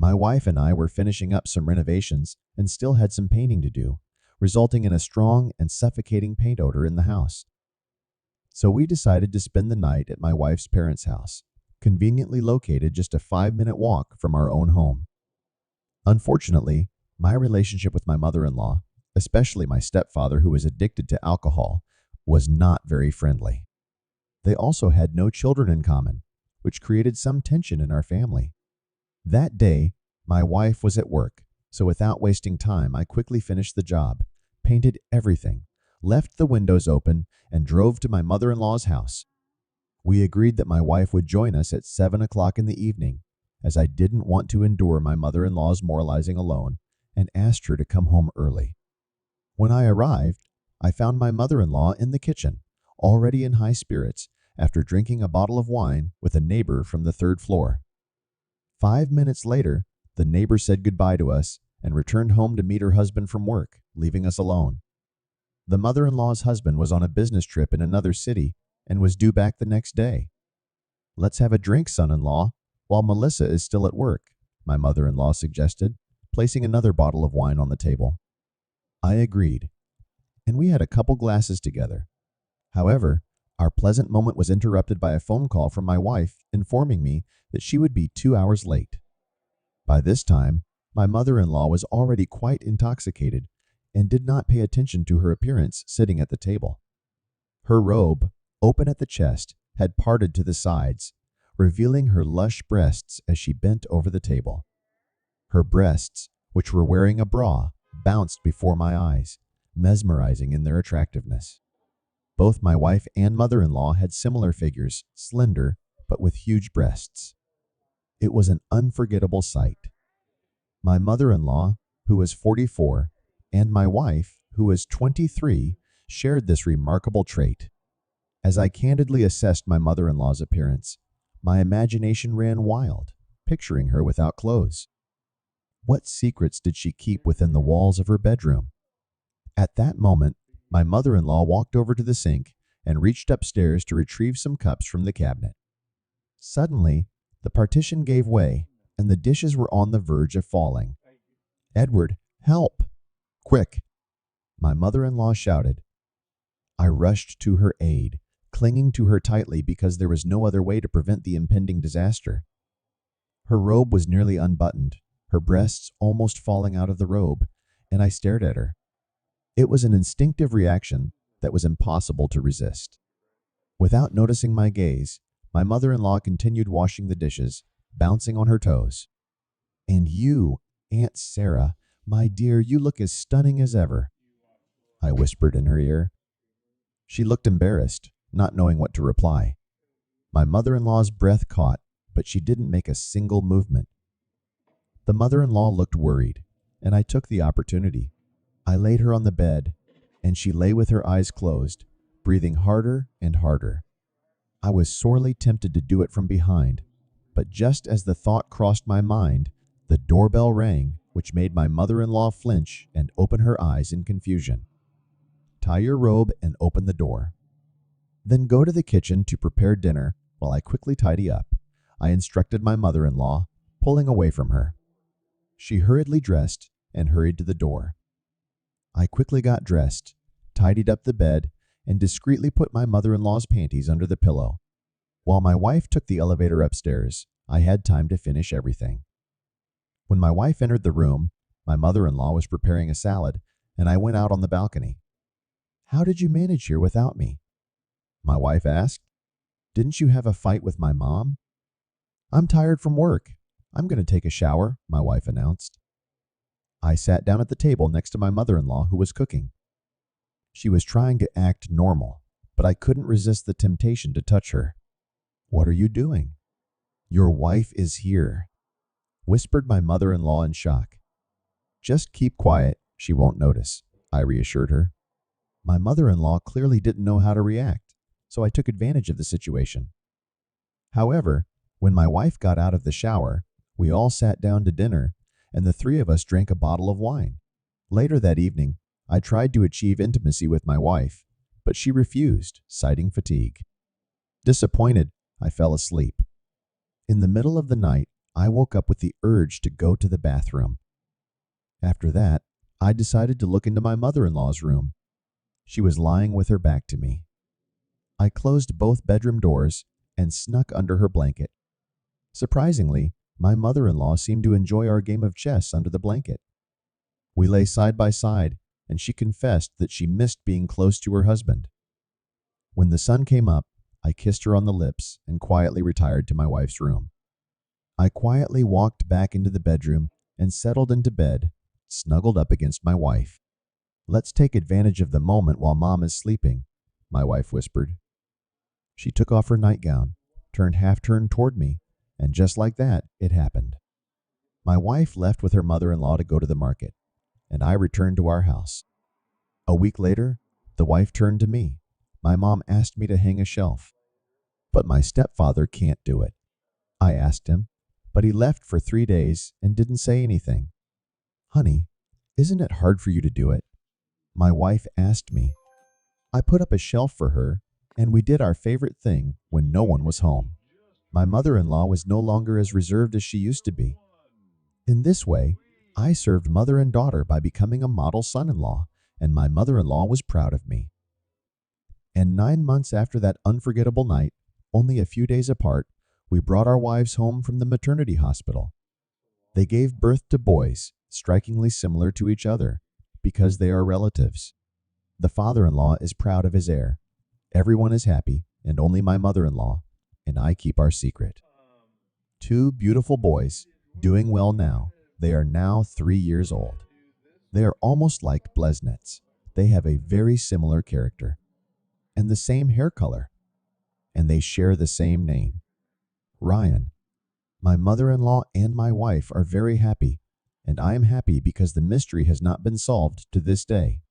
My wife and I were finishing up some renovations and still had some painting to do, resulting in a strong and suffocating paint odor in the house. So we decided to spend the night at my wife's parents' house, conveniently located just a 5-minute walk from our own home. Unfortunately, my relationship with my mother-in-law, especially my stepfather who was addicted to alcohol, was not very friendly. They also had no children in common, which created some tension in our family. That day, my wife was at work, so without wasting time, I quickly finished the job, painted everything, left the windows open, and drove to my mother-in-law's house. We agreed that my wife would join us at 7 o'clock in the evening, as I didn't want to endure my mother-in-law's moralizing alone, and asked her to come home early. When I arrived, I found my mother-in-law in the kitchen, already in high spirits, after drinking a bottle of wine with a neighbor from the 3rd floor. 5 minutes later, the neighbor said goodbye to us and returned home to meet her husband from work, leaving us alone. The mother-in-law's husband was on a business trip in another city and was due back the next day. "Let's have a drink, son-in-law, while Melissa is still at work," my mother-in-law suggested, placing another bottle of wine on the table. I agreed, and we had a couple glasses together. However, our pleasant moment was interrupted by a phone call from my wife informing me that she would be 2 hours late. By this time, my mother-in-law was already quite intoxicated and did not pay attention to her appearance sitting at the table. Her robe, open at the chest, had parted to the sides, revealing her lush breasts as she bent over the table. Her breasts, which were wearing a bra, bounced before my eyes, mesmerizing in their attractiveness. Both my wife and mother-in-law had similar figures, slender, but with huge breasts. It was an unforgettable sight. My mother-in-law, who was 44, and my wife, who was 23, shared this remarkable trait. As I candidly assessed my mother-in-law's appearance, my imagination ran wild, picturing her without clothes. What secrets did she keep within the walls of her bedroom? At that moment, my mother-in-law walked over to the sink and reached upstairs to retrieve some cups from the cabinet. Suddenly, the partition gave way, and the dishes were on the verge of falling. "Edward, help! Quick!" my mother-in-law shouted. I rushed to her aid, clinging to her tightly because there was no other way to prevent the impending disaster. Her robe was nearly unbuttoned, her breasts almost falling out of the robe, and I stared at her. It was an instinctive reaction that was impossible to resist. Without noticing my gaze, my mother-in-law continued washing the dishes, bouncing on her toes. "And you, Aunt Sarah, my dear, you look as stunning as ever," I whispered in her ear. She looked embarrassed, not knowing what to reply. My mother-in-law's breath caught, but she didn't make a single movement. The mother-in-law looked worried, and I took the opportunity. I laid her on the bed, and she lay with her eyes closed, breathing harder and harder. I was sorely tempted to do it from behind, but just as the thought crossed my mind, the doorbell rang, which made my mother-in-law flinch and open her eyes in confusion. "Tie your robe and open the door. Then go to the kitchen to prepare dinner while I quickly tidy up," I instructed my mother-in-law, pulling away from her. She hurriedly dressed and hurried to the door. I quickly got dressed, tidied up the bed, and discreetly put my mother-in-law's panties under the pillow. While my wife took the elevator upstairs, I had time to finish everything. When my wife entered the room, my mother-in-law was preparing a salad, and I went out on the balcony. "How did you manage here without me?" my wife asked. "Didn't you have a fight with my mom?" "I'm tired from work. I'm going to take a shower," my wife announced. I sat down at the table next to my mother-in-law, who was cooking. She was trying to act normal, but I couldn't resist the temptation to touch her. "What are you doing?" "Your wife is here," whispered my mother-in-law in shock. "Just keep quiet, she won't notice," I reassured her. My mother-in-law clearly didn't know how to react, so I took advantage of the situation. However, when my wife got out of the shower, we all sat down to dinner, and the 3 of us drank a bottle of wine. Later that evening, I tried to achieve intimacy with my wife, but she refused, citing fatigue. Disappointed, I fell asleep. In the middle of the night, I woke up with the urge to go to the bathroom. After that, I decided to look into my mother-in-law's room. She was lying with her back to me. I closed both bedroom doors and snuck under her blanket. Surprisingly, my mother-in-law seemed to enjoy our game of chess under the blanket. We lay side by side, and she confessed that she missed being close to her husband. When the sun came up, I kissed her on the lips and quietly retired to my wife's room. I quietly walked back into the bedroom and settled into bed, snuggled up against my wife. "Let's take advantage of the moment while Mom is sleeping," my wife whispered. She took off her nightgown, turned toward me, and just like that, it happened. My wife left with her mother-in-law to go to the market, and I returned to our house. A week later, the wife turned to me. "My mom asked me to hang a shelf, but my stepfather can't do it." I asked him, but he left for 3 days and didn't say anything. "Honey, isn't it hard for you to do it?" my wife asked me. I put up a shelf for her, and we did our favorite thing when no one was home. My mother-in-law was no longer as reserved as she used to be. In this way, I served mother and daughter by becoming a model son-in-law, and my mother-in-law was proud of me. And 9 months after that unforgettable night, only a few days apart, we brought our wives home from the maternity hospital. They gave birth to boys, strikingly similar to each other, because they are relatives. The father-in-law is proud of his heir. Everyone is happy, and only my mother-in-law and I keep our secret. 2 beautiful boys, doing well now. They are now 3 years old. They are almost like blesnets. They have a very similar character and the same hair color, and they share the same name, Ryan. My mother-in-law and my wife are very happy, and I am happy because the mystery has not been solved to this day.